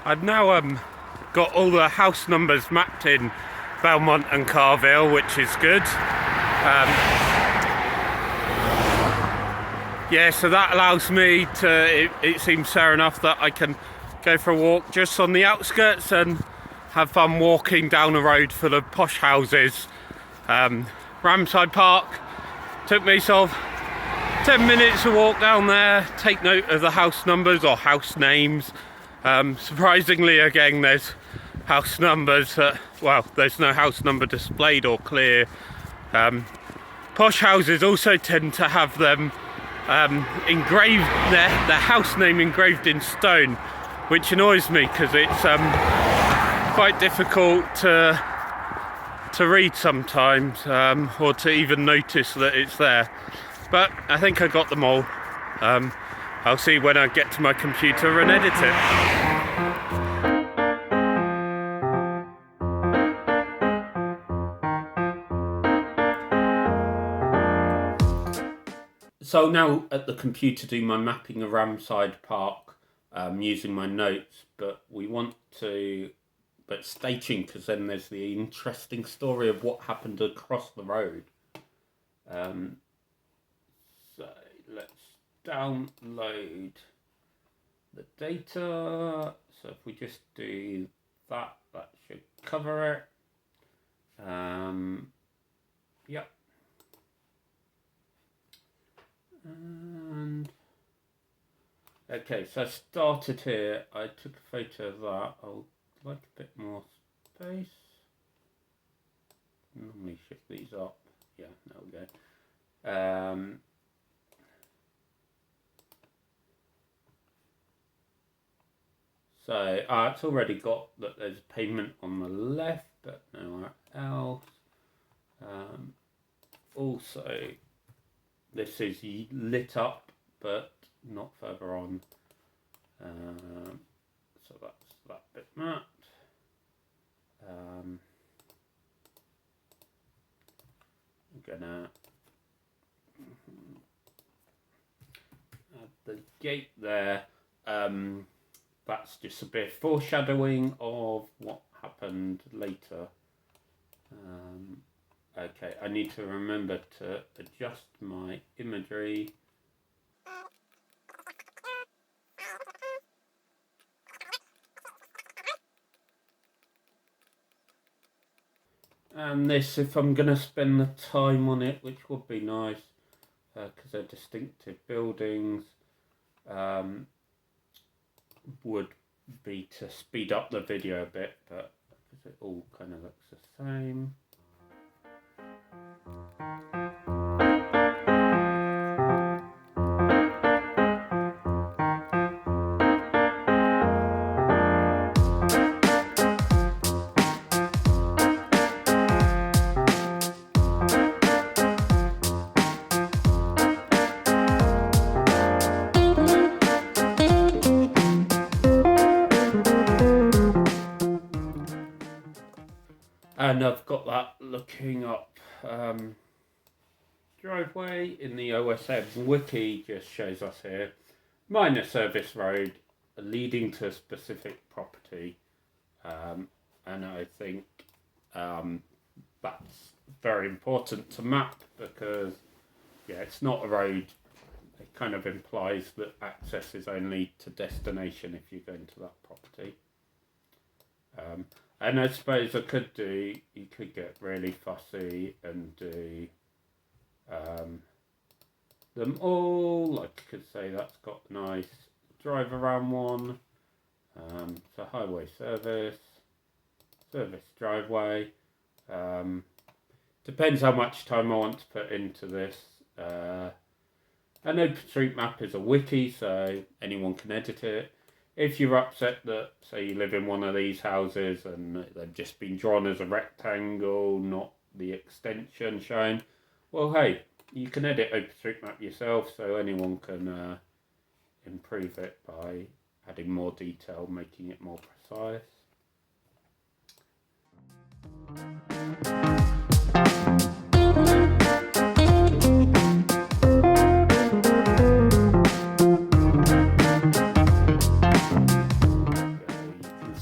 I've now got all the house numbers mapped in Belmont and Carville, which is good. Yeah, so that allows me to, it seems fair enough that I can go for a walk just on the outskirts and have fun walking down a road full of posh houses. Ramside Park took me sort of 10 minutes to walk down there, take note of the house numbers or house names. Surprisingly, again, there's house numbers that, well, there's no house number displayed or clear. Posh houses also tend to have them engraved, their house name engraved in stone, which annoys me because it's quite difficult to read sometimes, or to even notice that it's there. But I think I got them all. I'll see when I get to my computer and edit it. So now at the computer doing my mapping of Ramside Park, using my notes, but stay tuned because then there's the interesting story of what happened across the road. So let's download the data. So if we just do that, that should cover it. Yep. And okay, so I started here. I took a photo of that. I'll like a bit more space. Normally shift these up. Yeah, there we go. So it's already got that there's pavement on the left, but nowhere else. Also, this is lit up, but not further on. So that's that bit mapped. I'm gonna add the gate there. That's just a bit of foreshadowing of what happened later. Okay, I need to remember to adjust my imagery. And this, if I'm going to spend the time on it, which would be nice, because they're distinctive buildings, would be to speed up the video a bit, but because it all kind of looks the same. And I've got that looking up driveway in the OSM wiki, just shows us here minor service road leading to a specific property, and I think that's very important to map because it's not a road. It kind of implies that access is only to destination if you go into that property. And I suppose you could get really fussy and do them all. Like I could say that's got a nice drive around one. So highway service driveway. Depends how much time I want to put into this. And OpenStreetMap is a wiki, so anyone can edit it. If you're upset that, say, you live in one of these houses and they've just been drawn as a rectangle, not the extension shown, well, hey, you can edit OpenStreetMap yourself, so anyone can improve it by adding more detail, making it more precise.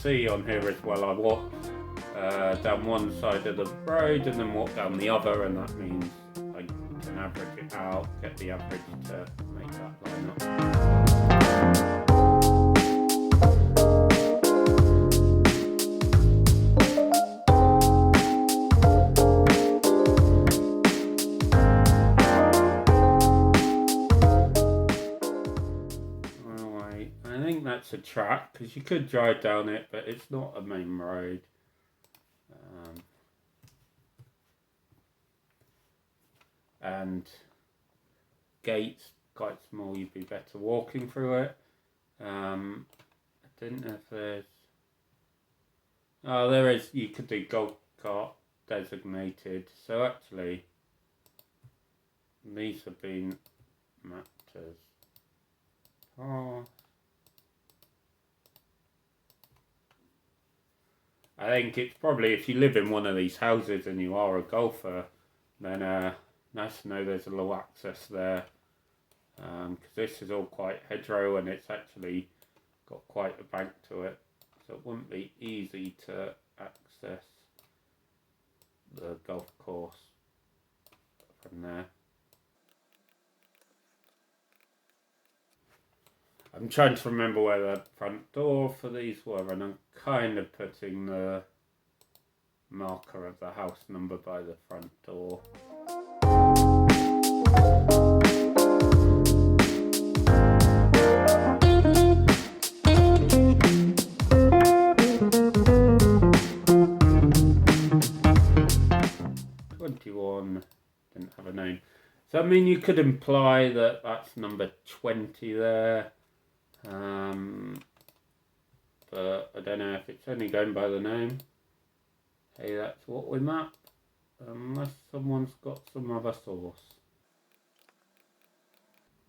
see on here as well, I walk down one side of the road and then walk down the other, and that means I can average it out, get the average to make that line up. I think that's a track, because you could drive down it, but it's not a main road. And gates quite small, you'd be better walking through it. I don't know if there's... Oh, there is, you could do golf cart designated. So actually, these have been mapped as I think it's probably, if you live in one of these houses and you are a golfer, then nice to know there's a low access there, because this is all quite hedgerow and it's actually got quite a bank to it, so it wouldn't be easy to access the golf course from there. I'm trying to remember where the front door for these were, and I'm kind of putting the marker of the house number by the front door. Didn't have a name. So I mean, you could imply that that's number 20 there. But I don't know if it's only going by the name. Hey, that's what we map, unless someone's got some other source.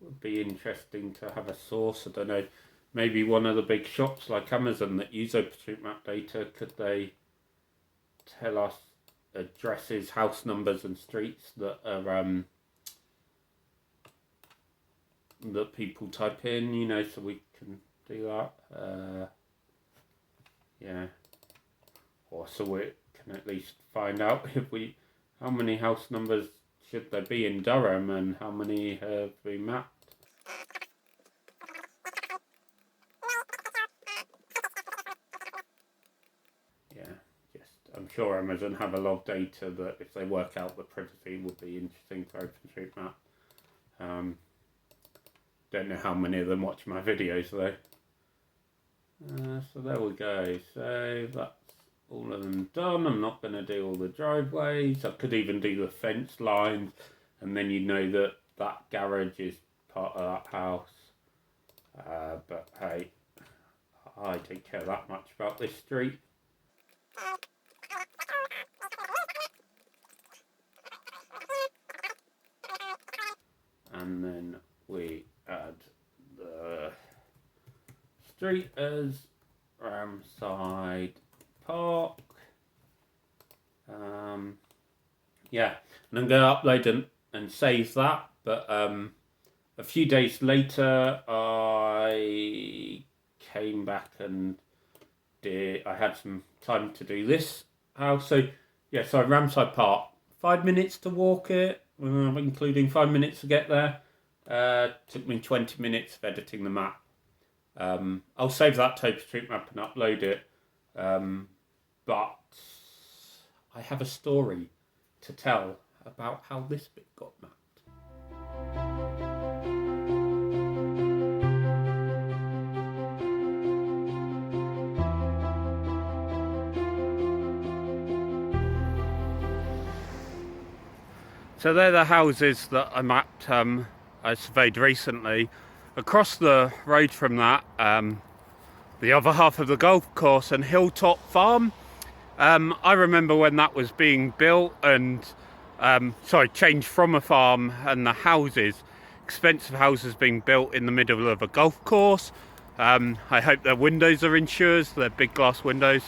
Would be interesting to have a source. I don't know, maybe one of the big shops like Amazon that use OpenStreetMap data, could they tell us addresses, house numbers and streets that are that people type in, you know, so we can do that. Yeah, or so we can at least find out if how many house numbers should there be in Durham and how many have been mapped. Yeah, I'm sure Amazon have a lot of data that if they work out the privacy would be interesting for OpenStreetMap. Don't know how many of them watch my videos though. So there we go. So that's all of them done. I'm not going to do all the driveways. I could even do the fence lines, and then you know that that garage is part of that house. But hey, I don't care that much about this street. And then we add the street as Ramside Park. Yeah, and I'm going to upload and save that. But a few days later, I came back and I had some time to do this house. So yeah, so Ramside Park, 5 minutes to walk it, including 5 minutes to get there. Took me 20 minutes of editing the map. I'll save that to OpenStreetMap and upload it. But I have a story to tell about how this bit got mapped. So they're the houses that I mapped, I surveyed recently. Across the road from that, the other half of the golf course and Hilltop Farm. I remember when that was being built and, changed from a farm, and the houses, expensive houses being built in the middle of a golf course. I hope their windows are insured, they're big glass windows.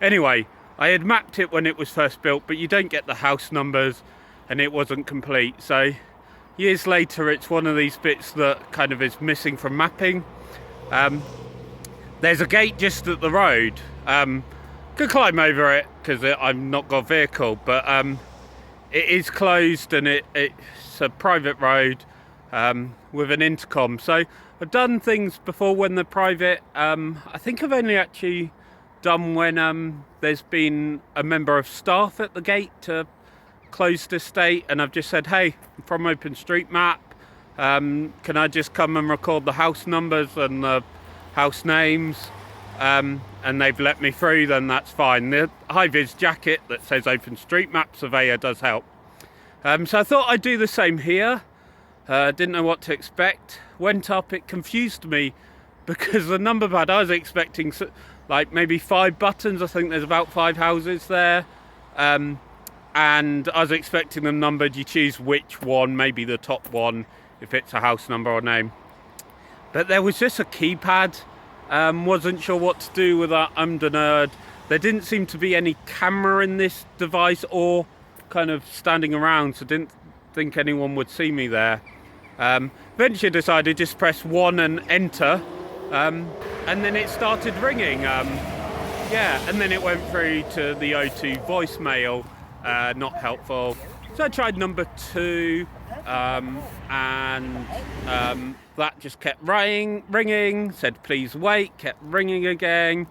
Anyway, I had mapped it when it was first built, but you don't get the house numbers and it wasn't complete. So years later, it's one of these bits that kind of is missing from mapping. There's a gate just at the road, Could climb over it because I've not got a vehicle, but it is closed and it's a private road with an intercom. So I've done things before when they're private. I think I've only actually done when there's been a member of staff at the gate to close the estate, and I've just said, hey, I'm from OpenStreetMap, can I just come and record the house numbers and the house names, and they've let me through, then that's fine. The high-vis jacket that says OpenStreetMap Surveyor does help. So I thought I'd do the same here. Didn't know what to expect. Went up, it confused me because the number pad, I was expecting like maybe 5 buttons. I think there's about 5 houses there. And I was expecting them numbered. You choose which one, maybe the top one, if it's a house number or name. But there was just a keypad. Wasn't sure what to do with that. I'm the nerd. There didn't seem to be any camera in this device or kind of standing around, so didn't think anyone would see me there. Eventually decided just press 1 and enter, and then it started ringing. Yeah, and then it went through to the O2 voicemail. Not helpful. So I tried number 2, and that just kept ringing, said please wait, kept ringing again.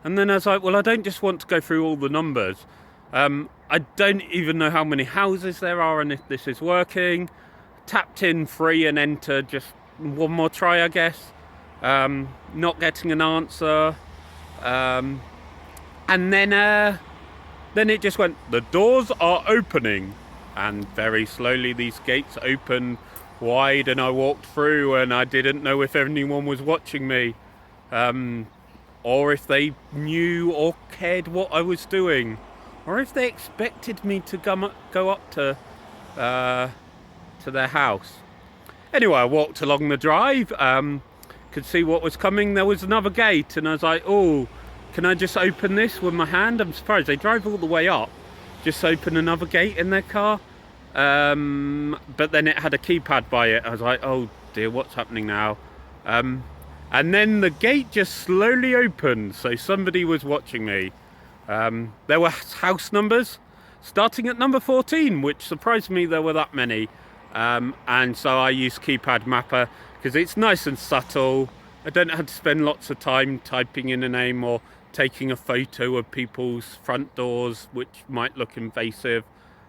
And then I was like, well, I don't just want to go through all the numbers. I don't even know how many houses there are and if this is working. Tapped in 3 and entered, just one more try, I guess. Not getting an answer. And then it just went, the doors are opening. And very slowly these gates opened wide and I walked through, and I didn't know if anyone was watching me. Or if they knew or cared what I was doing. Or if they expected me to go up to their house. Anyway, I walked along the drive, could see what was coming. There was another gate and I was like, oh, can I just open this with my hand? I'm surprised they drive all the way up. Just open another gate in their car. But then it had a keypad by it. I was like, oh dear, what's happening now? And then the gate just slowly opened. So somebody was watching me. There were house numbers starting at number 14, which surprised me there were that many. And so I used keypad mapper because it's nice and subtle. I don't have to spend lots of time typing in a name or taking a photo of people's front doors, which might look invasive.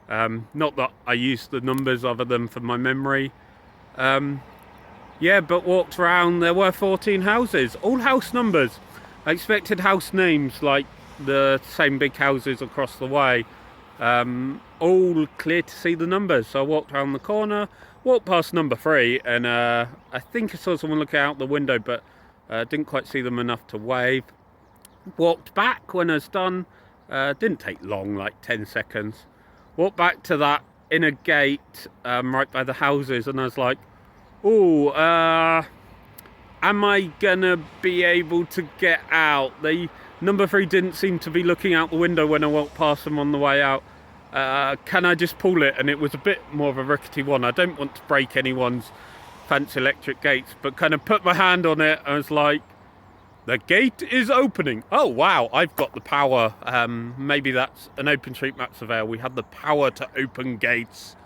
Not that I use the numbers other than for my memory. Yeah, but walked around, there were 14 houses, all house numbers. I expected house names like the same big houses across the way. All clear to see the numbers. So I walked around the corner, walked past number 3, and I think I saw someone looking out the window, but didn't quite see them enough to wave. Walked back when I was done. Didn't take long, like 10 seconds. Walked back to that inner gate right by the houses, and I was like, oh, am I gonna be able to get out? Number 3 didn't seem to be looking out the window when I walked past them on the way out. Can I just pull it? And it was a bit more of a rickety one. I don't want to break anyone's fancy electric gates, but kind of put my hand on it. I was like, the gate is opening. Oh wow, I've got the power. Maybe that's an OpenStreetMap surveyor. We had the power to open gates.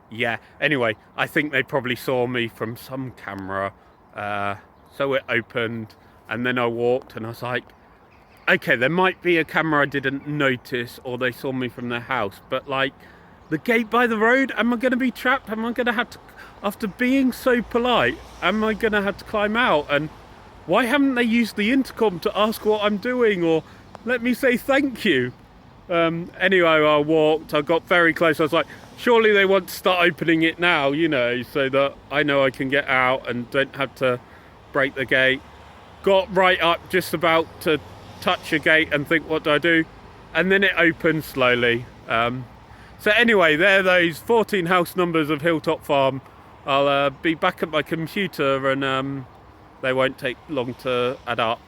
Yeah, anyway, I think they probably saw me from some camera. So it opened, and then I walked and I was like, okay, there might be a camera I didn't notice, or they saw me from their house, but like, the gate by the road, am I going to be trapped? Am I going to have to, after being so polite, am I going to have to climb out? And why haven't they used the intercom to ask what I'm doing, or let me say thank you? Anyway, I walked, I got very close. I was like, surely they want to start opening it now, you know, so that I know I can get out and don't have to break the gate. Got right up, just about to touch a gate and think, what do I do? And then it opened slowly. So anyway, there are those 14 house numbers of Hilltop Farm. I'll be back at my computer, and they won't take long to add up.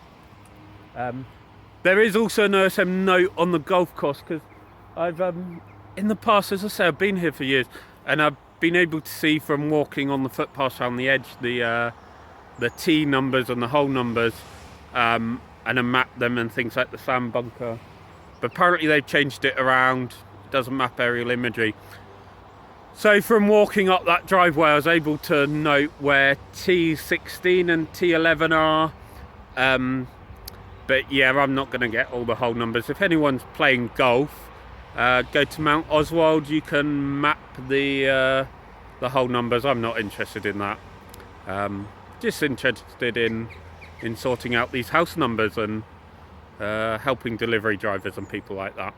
There is also an OSM note on the golf course, because I've in the past, as I say, I've been here for years, and I've been able to see from walking on the footpaths around the edge the tee numbers and the hole numbers. And and then map them and things like the sand bunker. But apparently they've changed it around. It doesn't map aerial imagery. So from walking up that driveway, I was able to note where T16 and T11 are. But yeah, I'm not going to get all the whole numbers. If anyone's playing golf, go to Mount Oswald. You can map the whole numbers. I'm not interested in that. Just interested in sorting out these house numbers and helping delivery drivers and people like that.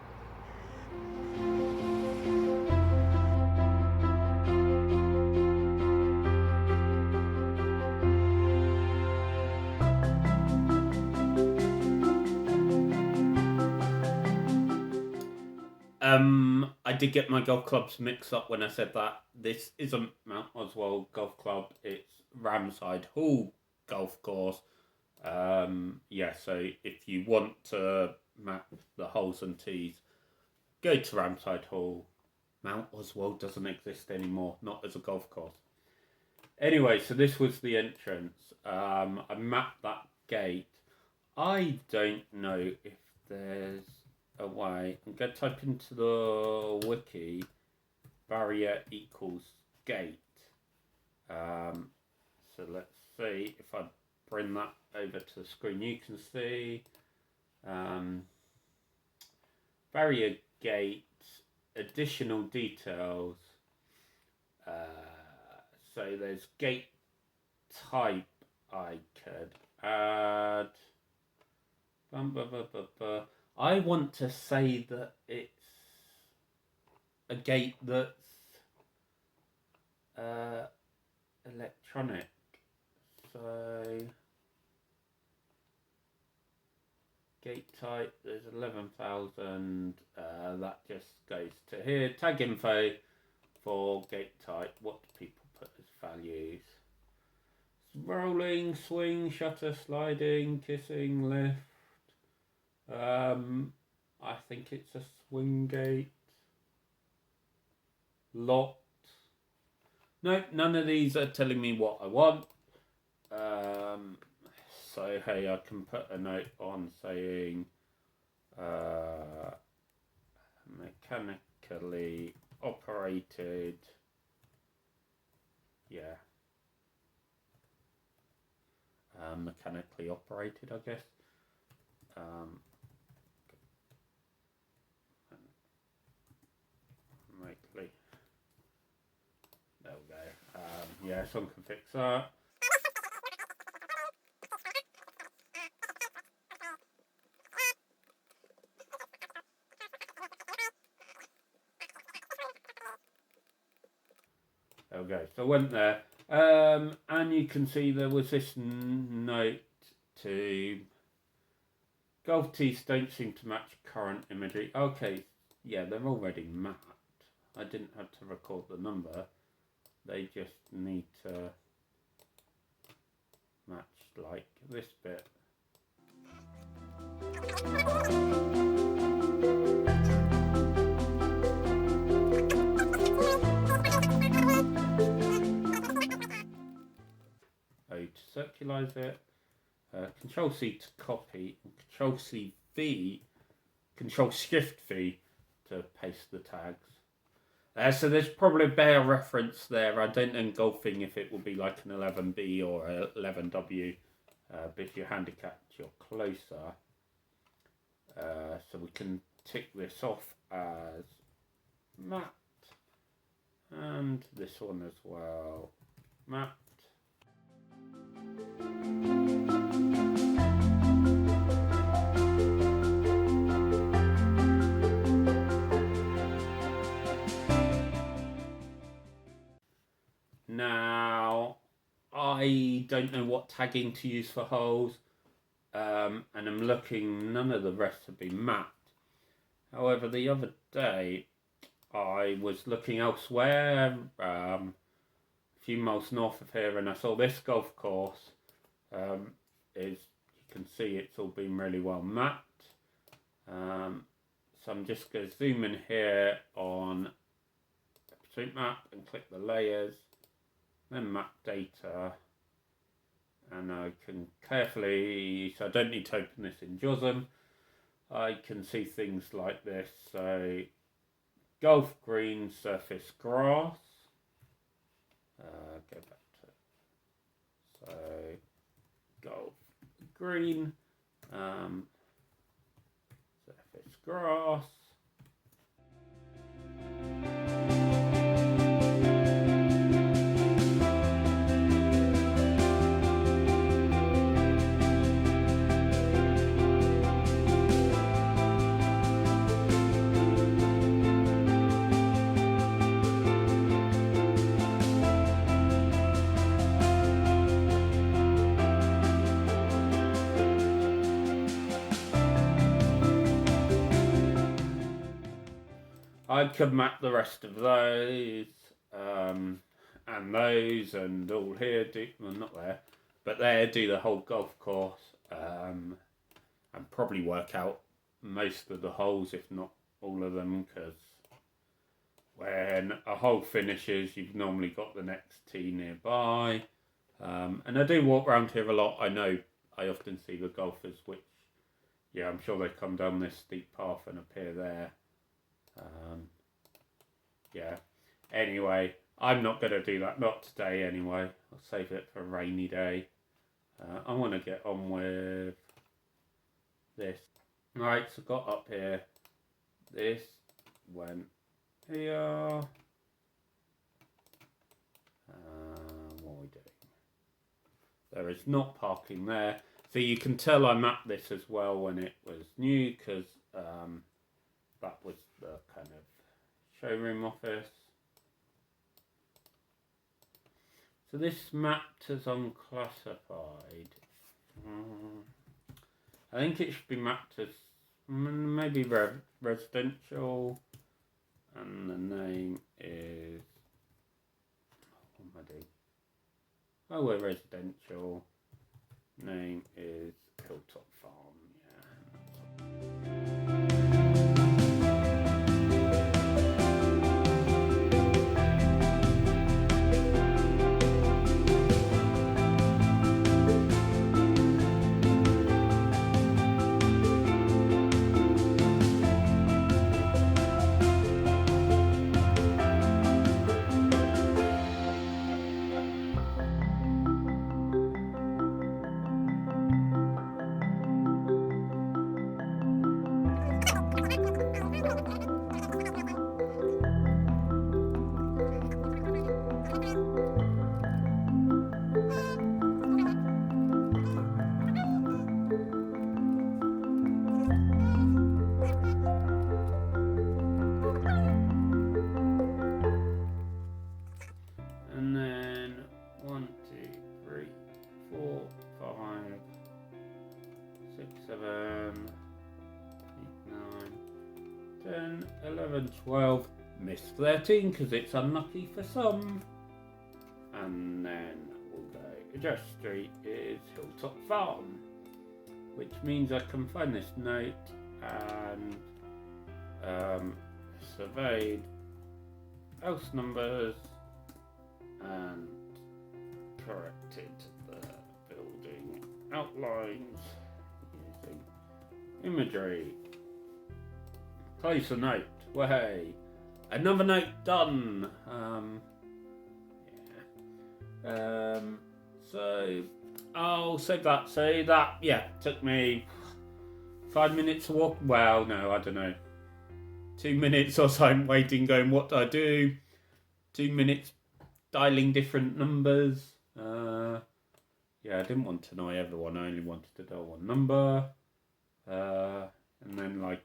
I did get my golf clubs mixed up when I said that. This isn't Mount Oswald Golf Club, it's Ramside Hall Golf Course. Yeah, so if you want to map the holes and tees, go to Ramside Hall. Mount Oswald doesn't exist anymore, not as a golf course. Anyway, so this was the entrance. I mapped that gate. I don't know if there's a way. I'm going to type into the wiki barrier equals gate. So let's see if I bring that over to the screen. You can see barrier gate, additional details. So there's gate type I could add. I want to say that it's a gate that's electronic. So gate type, there's 11,000. That just goes to here. Tag info for gate type. What do people put as values? Rolling, swing, shutter, sliding, kissing, lift. I think it's a swing gate. Locked. No, none of these are telling me what I want. So hey, I can put a note on saying mechanically operated. Yeah. Mechanically operated, I guess. There we go. Yeah, someone can fix that. There we go. So I went there. And you can see there was this note to golf tees don't seem to match current imagery. Okay, yeah, they're already mapped. I didn't have to record the number. They just need to match like this bit. To circularize it, Control C to copy, and Control C V, Control Shift V to paste the tags. So there's probably a better reference there. I don't know in golfing if it will be like an 11B or a 11W, but if you're handicapped, you're closer. So we can tick this off as mapped, and this one as well, mapped. Now, I don't know what tagging to use for holes, and I'm looking, none of the rest have been mapped. However, the other day, I was looking elsewhere, a few miles north of here, and I saw this golf course. You can see it's all been really well mapped. So I'm just going to zoom in here on OpenStreetMap and click the layers, then map data, and I can carefully, so I don't need to open this in JOSM, I can see things like this. So golf green, surface grass, go back to, so golf green, surface grass. I could map the rest of those, and those, and all here, well not there, but there, do the whole golf course, and probably work out most of the holes, if not all of them, because when a hole finishes, you've normally got the next tee nearby. And I do walk around here a lot. I know I often see the golfers, which, yeah, I'm sure they come down this steep path and appear there. Yeah, anyway, I'm not going to do that, not today anyway. I'll save it for a rainy day. I want to get on with this. Right, so got up here. This went here. What are we doing? There is not parking there. So you can tell I mapped this as well when it was new, because that was the kind of showroom office. So this mapped as unclassified. I think it should be mapped as maybe residential, and the name is, what am I doing? Oh, we're residential. Name is Hilltop Farm. And then 1, 2, 3, 4, 5, 6, 7, 8, 9, 10, 11, 12. Missed 13 because it's unlucky for some. And then we'll go address street is Hilltop Farm, which means I can find this note and surveyed house numbers and corrected the building outlines using imagery. Place a note. Way, another note done. So I'll save that. So that, yeah, took me 5 minutes to walk. Well, no, I don't know. 2 minutes or so I'm waiting, going, what do I do? 2 minutes dialing different numbers. Yeah, I didn't want to annoy everyone. I only wanted to dial one number. And then like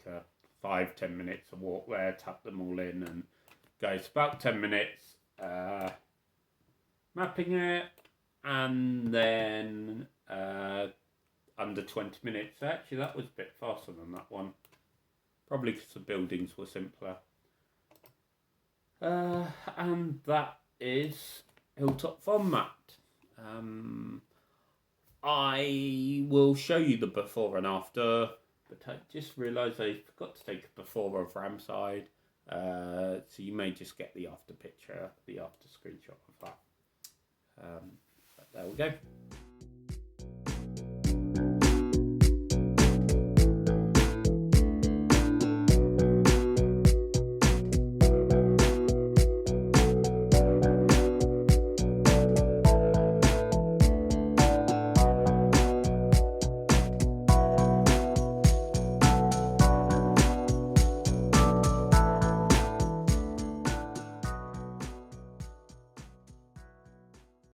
5-10 minutes of walk there, tap them all in, and goes about 10 minutes mapping it, and then under 20 minutes. Actually, that was a bit faster than that one. Probably because the buildings were simpler. And that is Hilltop Farm mapped. I will show you the before and after, but I just realised I forgot to take a before of Ramside, so you may just get the after picture, the after screenshot of that. But there we go.